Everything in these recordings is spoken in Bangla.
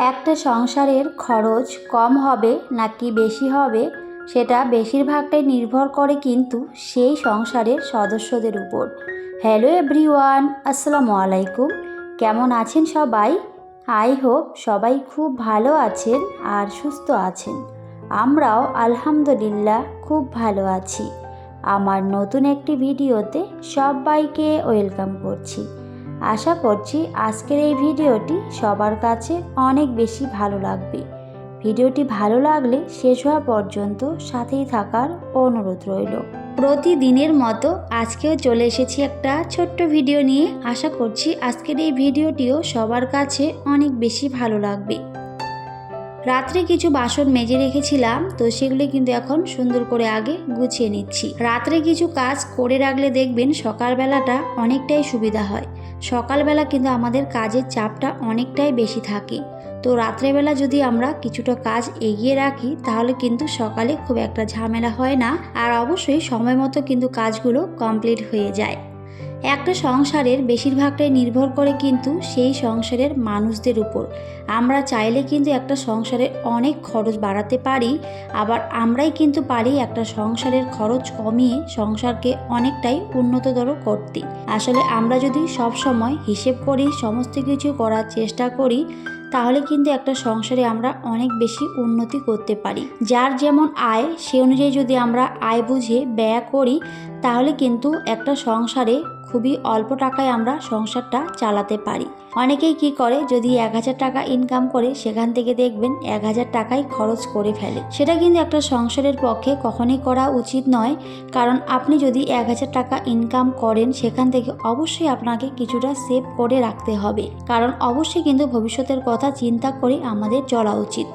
একটা সংসারের খরচ কম হবে নাকি বেশি হবে সেটা বেশিরভাগটাই নির্ভর করে কিন্তু সেই সংসারের সদস্যদের উপর। হ্যালো এভরিওয়ান, আসসালামু আলাইকুম। কেমন আছেন সবাই? আই হোপ সবাই খুব ভালো আছেন আর সুস্থ আছেন। আমরাও আলহামদুলিল্লাহ খুব ভালো আছি। আমার নতুন একটি ভিডিওতে সবাইকে ওয়েলকাম করছি। আশা করছি আজকের এই ভিডিওটি সবার কাছে অনেক বেশি ভালো লাগবে। ভিডিওটি ভালো লাগলে শেষ হওয়া পর্যন্ত সাথেই থাকার অনুরোধ রইল। প্রতিদিনের মতো আজকেও চলে এসেছি একটা ছোট্ট ভিডিও নিয়ে। আশা করছি আজকের এই ভিডিওটিও সবার কাছে অনেক বেশি ভালো লাগবে। রাত্রে কিছু বাসন মেজে রেখেছিলাম, তো সেগুলি কিন্তু এখন সুন্দর করে আগে গুছিয়ে নিচ্ছি। রাত্রে কিছু কাজ করে রাখলে দেখবেন সকালবেলাটা অনেকটাই সুবিধা হয়। সকালবেলা কিন্তু আমাদের কাজের চাপটা অনেকটাই বেশি থাকে, তো রাত্রেবেলা যদি আমরা কিছুটা কাজ এগিয়ে রাখি তাহলে কিন্তু সকালে খুব একটা ঝামেলা হয় না, আর অবশ্যই সময় মতো কিন্তু কাজগুলো কমপ্লিট হয়ে যায়। একটা সংসারের বেশিরভাগটাই নির্ভর করে কিন্তু সেই সংসারের মানুষদের উপর। আমরা চাইলে কিন্তু একটা সংসারের অনেক খরচ বাড়াতে পারি, আবার আমরাই কিন্তু পারি একটা সংসারের খরচ কমিয়ে সংসারকে অনেকটাই উন্নততর করতে। আসলে আমরা যদি সব সময় হিসেব করি, সমস্ত কিছু করার চেষ্টা করি, তাহলে কিন্তু একটা সংসারে আমরা অনেক বেশি উন্নতি করতে পারি। যার যেমন আয় সে অনুযায়ী যদি আমরা আয় বুঝে ব্যয় করি, তাহলে কিন্তু একটা সংসারে খুবই অল্প টাকায় আমরা সংসারটা চালাতে পারি। অনেকেই কি করে, যদি 1000 টাকা ইনকাম করে সেখান থেকে দেখবেন 1000 টাকাই খরচ করে ফেলে। সেটা কিন্তু একটা সংসারের পক্ষে কখনোই করা উচিত নয়, কারণ আপনি যদি 1000 টাকা ইনকাম করেন সেখান থেকে অবশ্যই আপনাকে কিছুটা সেভ করে রাখতে হবে, কারণ অবশ্যই কিন্তু ভবিষ্যতের কথা চিন্তা করে আমাদের চলা উচিত।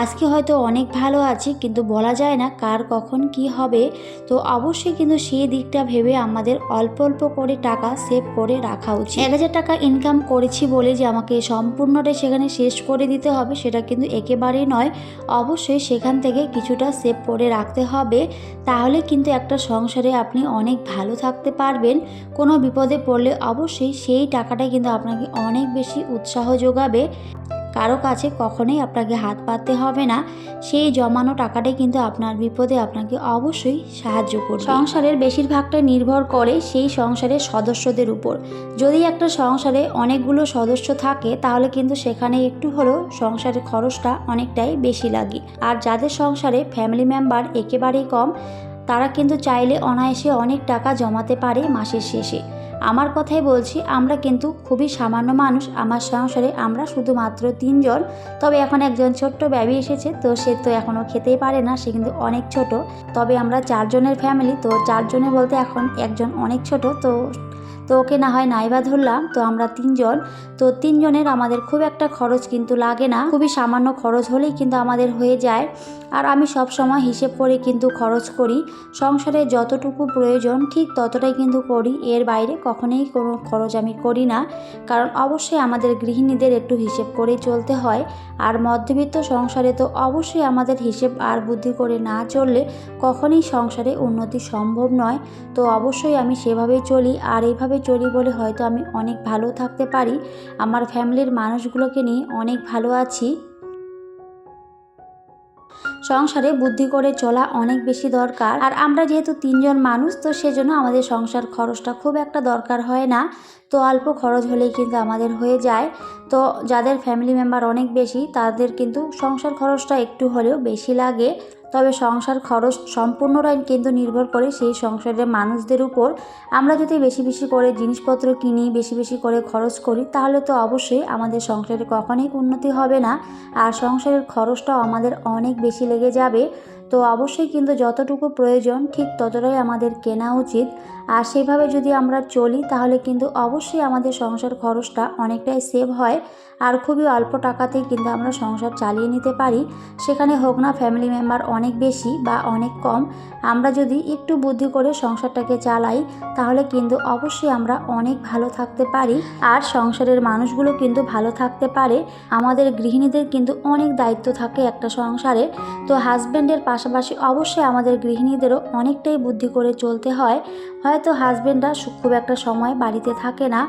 আজকে হয়তো অনেক ভালো আছি, কিন্তু বলা যায় না কার কখন কি হবে, তো অবশ্যই কিন্তু সেই দিকটা ভেবে আমাদের অল্প অল্প করে টাকা সেভ করে রাখা উচিত। 1000 টাকা ইনকাম করেছি বলে যে আমাকে সম্পূর্ণটাই সেখানে শেষ করে দিতে হবে সেটা কিন্তু একেবারেই নয়। অবশ্যই সেখান থেকে কিছুটা সেভ করে রাখতে হবে, তাহলে কিন্তু একটা সংসারে আপনি অনেক ভালো থাকতে পারবেন। কোনো বিপদে পড়লে অবশ্যই সেই টাকাটাই কিন্তু আপনাকে অনেক বেশি উৎসাহ যোগাবে। কারো কাছে কখনোই আপনাকে হাত পাততে হবে না, সেই জমানো টাকাটাই কিন্তু আপনার বিপদে আপনাকে অবশ্যই সাহায্য করবে। সংসারের বেশিরভাগটাই নির্ভর করে সেই সংসারের সদস্যদের উপর। যদি একটা সংসারে অনেকগুলো সদস্য থাকে তাহলে কিন্তু সেখানে একটু হলেও সংসারের খরচটা অনেকটাই বেশি লাগে। আর যাদের সংসারে ফ্যামিলি মেম্বার একেবারেই কম, তারা কিন্তু চাইলে অনায়াসে অনেক টাকা জমাতে পারে মাসের শেষে। আমার কথাই বলছি, আমরা কিন্তু খুবই সামান্য মানুষ। আমার সংসারে আমরা শুধুমাত্র 3 জন, তবে এখন একজন ছোট্ট বেবি এসেছে, তো সে তো এখনও খেতেই পারে না, সে কিন্তু অনেক ছোট। তবে আমরা 4 জনের ফ্যামিলি, তো 4 জনে বলতে এখন একজন অনেক ছোট, তো ওকে না হয় নাইবা ধরলাম। তো আমরা 3 জন, তো 3 জনের আমাদের খুব একটা খরচ কিন্তু লাগে না, খুবই সামান্য খরচ হলেই কিন্তু আমাদের হয়ে যায়। আর আমি সব সময় হিসেব করে কিন্তু খরচ করি। সংসারে যতটুকু প্রয়োজন ঠিক ততটাই কিন্তু করি, এর বাইরে কখনোই কোনো খরচ আমি করি না, কারণ অবশ্যই আমাদের গৃহিণীদের একটু হিসেব করে চলতে হয়। আর মধ্যবিত্ত সংসারে তো অবশ্যই আমাদের হিসেব আর বুদ্ধি করে না চললে কখনোই সংসারে উন্নতি সম্ভব নয়। তো অবশ্যই আমি সেভাবেই চলি, আর এইভাবে চলি বলে হয়তো আমি অনেক ভালো থাকতে পারি। আমার ফ্যামিলির মানুষগুলোকে নিয়ে অনেক ভালো আছি। সংসারে বুদ্ধি করে চলা অনেক বেশি দরকার। আর আমরা যেহেতু 3 জন মানুষ, তো সেজন্য আমাদের সংসার খরচটা খুব একটা দরকার হয় না, তো অল্প খরচ হলেই কিন্তু আমাদের হয়ে যায়। তো যাদের ফ্যামিলি মেম্বার অনেক বেশি তাদের কিন্তু সংসার খরচটা একটু হলেও বেশি লাগে। তবে সংসার খরচ সম্পূর্ণটাই কিন্তু নির্ভর করে সেই সংসারের মানুষদের উপর। আমরা যদি বেশি বেশি করে জিনিসপত্র কিনি, বেশি বেশি করে খরচ করি, তাহলে তো অবশ্যই আমাদের সংসারে কখনোই উন্নতি হবে না, আর সংসারের খরচটাও আমাদের অনেক বেশি লেগে যাবে। তো অবশ্যই কিন্তু যতটুকু প্রয়োজন ঠিক ততটাই আমাদের কেনা উচিত। আর সেভাবে যদি আমরা চলি তাহলে কিন্তু অবশ্যই আমাদের সংসার খরচটা অনেকটাই সেভ হয়, আর খুবই অল্প টাকাতেই কিন্তু আমরা সংসার চালিয়ে নিতে পারি। সেখানে হোক না ফ্যামিলি মেম্বার অনেক বেশি বা অনেক কম, আমরা যদি একটু বুদ্ধি করে সংসারটাকে চালাই তাহলে কিন্তু অবশ্যই আমরা অনেক ভালো থাকতে পারি, আর সংসারের মানুষগুলো কিন্তু ভালো থাকতে পারে। আমাদের গৃহিণীদের কিন্তু অনেক দায়িত্ব থাকে একটা সংসারে, তো হাজব্যান্ডের পাশাপাশি অবশ্যই আমাদের গৃহিণীদেরও অনেকটাই বুদ্ধি করে চলতে হয়। হয়তো হাজব্যান্ডরা খুব একটা সময় বাড়িতে থাকে না,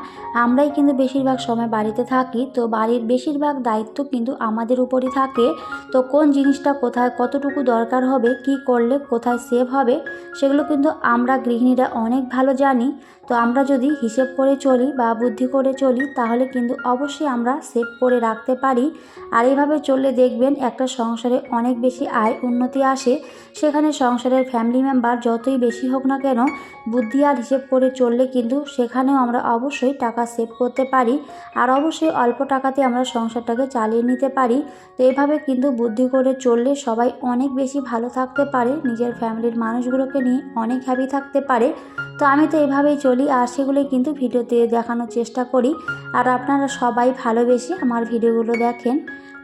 আমরাই কিন্তু বেশিরভাগ সময় বাড়িতে থাকি, তো বাড়ির বেশিরভাগ দায়িত্ব কিন্তু আমাদের উপরই থাকে। তো কোন জিনিসটা কোথায় কতটুকু দরকার হবে, কি করলে কোথায় সেভ হবে, সেগুলো কিন্তু আমরা গৃহিণীরা অনেক ভালো জানি। তো আমরা যদি হিসেব করে চলি বা বুদ্ধি করে চলি তাহলে কিন্তু অবশ্যই আমরা সেভ করে রাখতে পারি। আর এইভাবে চললে দেখবেন একটা সংসারে অনেক বেশি আয় উন্নতি আসে। সেখানে সংসারের ফ্যামিলি মেম্বার যতই বেশি হোক না কেন, বুদ্ধি আর হিসেব করে চললে কিন্তু সেখানেও আমরা অবশ্যই টাকা সেভ করতে পারি। আর অবশ্যই অল্প টাকাতে আমরা সংসারটাকে চালিয়ে নিতে পারি। তো এভাবে কিন্তু বুদ্ধি করে চললে সবাই অনেক বেশি ভালো থাকতে পারে, নিজের ফ্যামিলির মানুষগুলোকে নিয়ে অনেক হ্যাপি থাকতে পারে। তো আমি তো এভাবেই চলি আর সেগুলোই কিন্তু ভিডিওতে দেখানোর চেষ্টা করি। আর আপনারা সবাই ভালোবেসে আমার ভিডিওগুলো দেখেন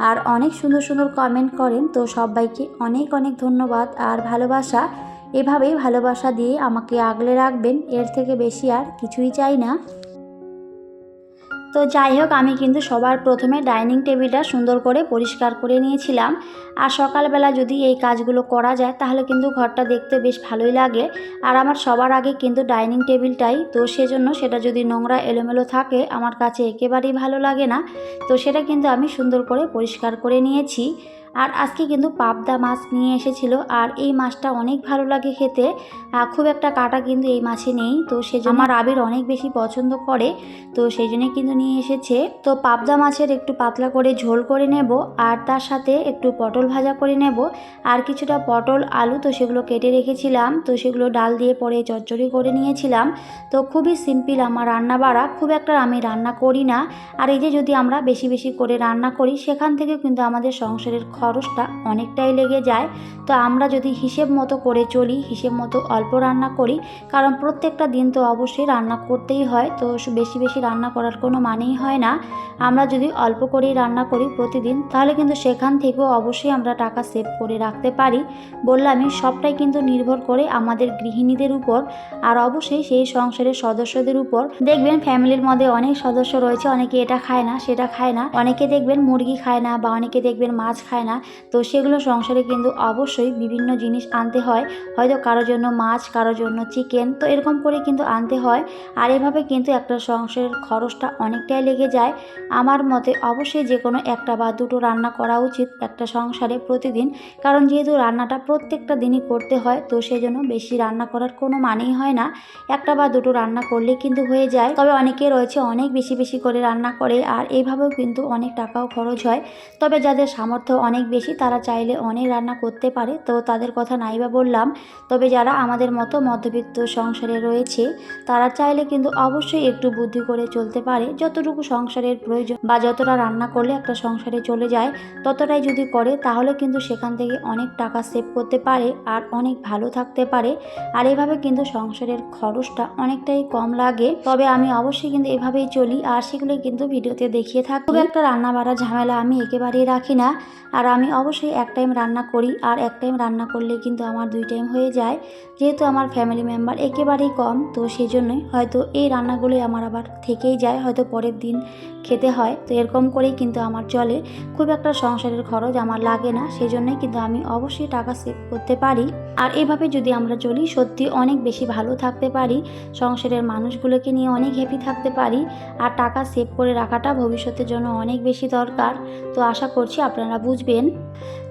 আর অনেক সুন্দর সুন্দর কমেন্ট করেন। তো সবাইকে অনেক অনেক ধন্যবাদ আর ভালোবাসা। এভাবেই ভালোবাসা দিয়ে আমাকে আগলে রাখবেন, এর থেকে বেশি আর কিছুই চাই না। তো যাই হোক, আমি কিন্তু সবার প্রথমে ডাইনিং টেবিলটা সুন্দর করে পরিষ্কার করে নিয়েছিলাম। আর সকালবেলা যদি এই কাজগুলো করা যায় তাহলে কিন্তু ঘরটা দেখতে বেশ ভালোই লাগে। আর আমার সবার আগে কিন্তু ডাইনিং টেবিলটাই, তো সেজন্য সেটা যদি নোংরা এলোমেলো থাকে আমার কাছে একেবারেই ভালো লাগে না। তো সেটা কিন্তু আমি সুন্দর করে পরিষ্কার করে নিয়েছি। আর আজকে কিন্তু পাবদা মাছ নিয়ে এসেছিল আর এই মাছটা অনেক ভালো লাগে খেতে। খুব একটা কাটা কিন্তু এই মাছে নেই, তো সেজন্য আমার আবির অনেক বেশি পছন্দ করে, তো সেই জন্যই কিন্তু নিয়ে এসেছে। তো পাবদা মাছের একটু পাতলা করে ঝোল করে নেব আর তার সাথে একটু পটল ভাজা করে নেব। আর কিছুটা পটল আলু তো সেগুলো কেটে রেখেছিলাম, তো সেগুলো ডাল দিয়ে পরে চচ্চড়ি করে নিয়েছিলাম। তো খুবই সিম্পল আমার রান্না বাড়া, খুব একটা আমি রান্না করি না। আর এই যে যদি আমরা বেশি বেশি করে রান্না করি সেখান থেকে কিন্তু আমাদের সংসারের খরচটা অনেকটাই লেগে যায়। তো আমরা যদি হিসেব মতো করে চলি, হিসেব মতো অল্প রান্না করি, কারণ প্রত্যেকটা দিন তো অবশ্যই রান্না করতেই হয়, তো বেশি বেশি রান্না করার কোনো মানেই হয় না। আমরা যদি অল্প করেই রান্না করি প্রতিদিন তাহলে কিন্তু সেখান থেকেও অবশ্যই আমরা টাকা সেভ করে রাখতে পারি। বললামই সবটাই কিন্তু নির্ভর করে আমাদের গৃহিণীদের উপর আর অবশ্যই সেই সংসারের সদস্যদের উপর। দেখবেন ফ্যামিলির মধ্যে অনেক সদস্য রয়েছে, অনেকে এটা খায় না সেটা খায় না, অনেকে দেখবেন মুরগি খায় না বা অনেকে দেখবেন মাছ খায় না। তো সেগুলো সংসারে কিন্তু অবশ্যই বিভিন্ন জিনিস আনতে হয়, হয়তো কারোর জন্য মাছ, কারোর জন্য চিকেন, তো এরকম করে কিন্তু আনতে হয়। আর এভাবে কিন্তু একটা সংসারের খরচটা অনেকটাই লেগে যায়। আমার মতে অবশ্যই যে কোনো একটা বা দুটো রান্না করা উচিত একটা সংসারে প্রতিদিন, কারণ যেহেতু রান্নাটা প্রত্যেকটা দিনই করতে হয়, তো সেজন্য বেশি রান্না করার কোনো মানেই হয় না। একটা বা দুটো রান্না করলে কিন্তু হয়ে যায়। তবে অনেকে রয়েছে অনেক বেশি বেশি করে রান্না করে আর এইভাবেও কিন্তু অনেক টাকাও খরচ হয়। তবে যাদের সামর্থ্য অনেক বেশি তারা চাইলে অনেক রান্না করতে পারে, তো তাদের কথা নাইবা বললাম। তবে যারা আমাদের মতো মধ্যবিত্ত সংসারে রয়েছে তারা চাইলে কিন্তু অবশ্যই একটু বুদ্ধি করে চলতে পারে। যতটুকু সংসারের প্রয়োজন বা যতটা রান্না করলে একটা সংসারে চলে যায় ততটাই যদি করে তাহলে কিন্তু সেখান থেকে অনেক টাকা সেভ করতে পারে আর অনেক ভালো থাকতে পারে। আর এভাবে কিন্তু সংসারের খরচটা অনেকটাই কম লাগে। তবে আমি অবশ্যই কিন্তু এভাবেই চলি আর সেগুলোই কিন্তু ভিডিওতে দেখিয়ে থাকি। খুব একটা রান্না বাড়া ঝামেলা আমি একেবারেই রাখি না। আর আমি অবশ্যই এক টাইম রান্না করি আর এক টাইম রান্না করলে কিন্তু আমার 2 টাইম হয়ে যায়। যেহেতু আমার ফ্যামিলি মেম্বার একেবারেই কম, তো সেই জন্যই হয়তো এই রান্নাগুলোই আমার আবার থেকেই যায়, হয়তো পরের দিন খেতে হয়। তো এরকম করেই কিন্তু আমার চলে, খুব একটা সংসারের খরচ আমার লাগে না, সেই জন্যই কিন্তু আমি অবশ্যই টাকা সেভ করতে পারি। আর এভাবে যদি আমরা চলি সত্যি অনেক বেশি ভালো থাকতে পারি, সংসারের মানুষগুলোকে নিয়ে অনেক হ্যাপি থাকতে পারি। আর টাকা সেভ করে রাখাটা ভবিষ্যতের জন্য অনেক বেশি দরকার, তো আশা করছি আপনারা বুঝবেন।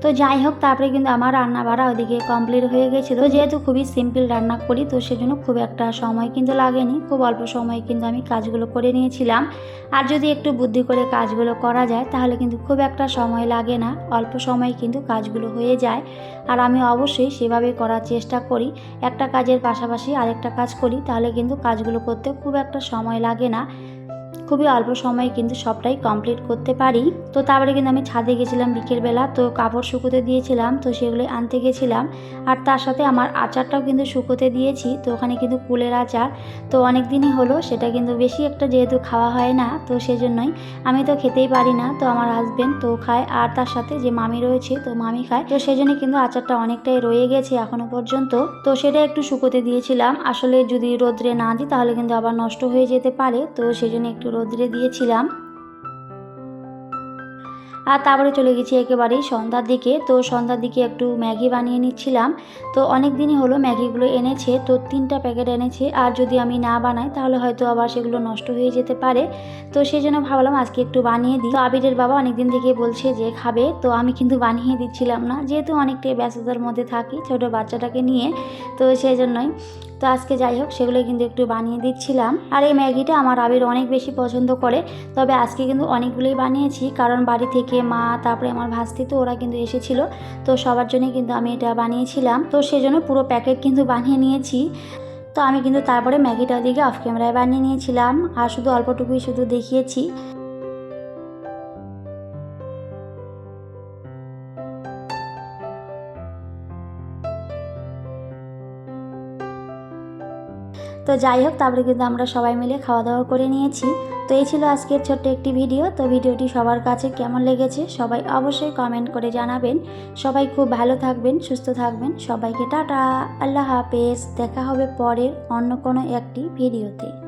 তো যাই হোক, তারপরে কিন্তু আমার রান্না বাড়া ওদিকে কমপ্লিট হয়ে গেছিলো। যেহেতু খুবই সিম্পল রান্না করি তো সেজন্য খুব একটা সময় কিন্তু লাগেনি, খুব অল্প সময়ে কিন্তু আমি কাজগুলো করে নিয়েছিলাম। আর যদি একটু বুদ্ধি করে কাজগুলো করা যায় তাহলে কিন্তু খুব একটা সময় লাগে না, অল্প সময়ে কিন্তু কাজগুলো হয়ে যায়। আর আমি অবশ্যই সেভাবে করার চেষ্টা করি, একটা কাজের পাশাপাশি আরেকটা কাজ করি, তাহলে কিন্তু কাজগুলো করতে খুব একটা সময় লাগে না, খুবই অল্প সময়ে কিন্তু সবটাই কমপ্লিট করতে পারি। তো তারপরে কিন্তু আমি ছাদে গেছিলাম বিকেলবেলা, তো কাপড় শুকোতে দিয়েছিলাম, তো সেগুলো আনতে গেছিলাম। আর তার সাথে আমার আচারটাও কিন্তু শুকোতে দিয়েছি, তো ওখানে কিন্তু কুলের আচার, তো অনেক দিনই হলো, সেটা কিন্তু বেশি একটা যেহেতু খাওয়া হয় না, তো সেজন্যই আমি তো খেতেই পারি না, তো আমার হাজবেন্ড তো খায় আর তার সাথে যে মামি রয়েছে তো মামি খায়, তো সেজন্য কিন্তু আচারটা অনেকটাই রয়ে গেছে এখনো পর্যন্ত। তো সেটা একটু শুকোতে দিয়েছিলাম, আসলে যদি রোদ্রে না দিই তাহলে কিন্তু আবার নষ্ট হয়ে যেতে পারে, তো সেজন্য একটু রোদ্রে দিয়েছিলাম। আর তারপরে চলে গেছি একেবারেই সন্ধ্যার দিকে। তো সন্ধ্যার দিকে একটু ম্যাগি বানিয়ে নিচ্ছিলাম। তো অনেক দিনই হলো ম্যাগিগুলো এনেছে, তো 3টা প্যাকেট এনেছে, আর যদি আমি না বানাই তাহলে হয়তো আবার সেগুলো নষ্ট হয়ে যেতে পারে। তো সেই জন্য ভাবলাম আজকে একটু বানিয়ে দিই। তো আবিরের বাবা অনেক দিন থেকে বলছে যে খাবে, তো আমি কিন্তু বানিয়ে দিচ্ছিলাম না, যেহেতু অনেকটাই ব্যস্ততার মধ্যে থাকি ছোটো বাচ্চাটাকে নিয়ে, তো সেই জন্যই। তো আজকে যাই হোক সেগুলো কিন্তু একটু বানিয়ে দিচ্ছিলাম। আর এই ম্যাগিটা আমার আবির অনেক বেশি পছন্দ করে। তবে আজকে কিন্তু অনেকগুলোই বানিয়েছি, কারণ বাড়ি থেকে মা, তারপরে আমার ভাস্তি, তো ওরা কিন্তু এসেছিলো, তো সবার জন্যই কিন্তু আমি এটা বানিয়েছিলাম। তো সেজন্য পুরো প্যাকেট কিন্তু বানিয়ে নিয়েছি। তো আমি কিন্তু তারপরে ম্যাগিটা ওদিকে অফ ক্যামেরায় বানিয়ে নিয়েছিলাম, আর শুধু অল্পটুকুই শুধু দেখিয়েছি। তো যাই হোক তারপরে কিন্তু আমরা সবাই মিলে খাওয়া দাওয়া করে নিয়েছি। তো এই ছিল আজকের ছোট্ট একটি ভিডিও। তো ভিডিওটি সবার কাছে কেমন লেগেছে সবাই অবশ্যই কমেন্ট করে জানাবেন। সবাই খুব ভালো থাকবেন, সুস্থ থাকবেন। সবাইকে টাটা, আল্লাহ হাফেজ। দেখা হবে পরের অন্য কোনো একটি ভিডিওতে।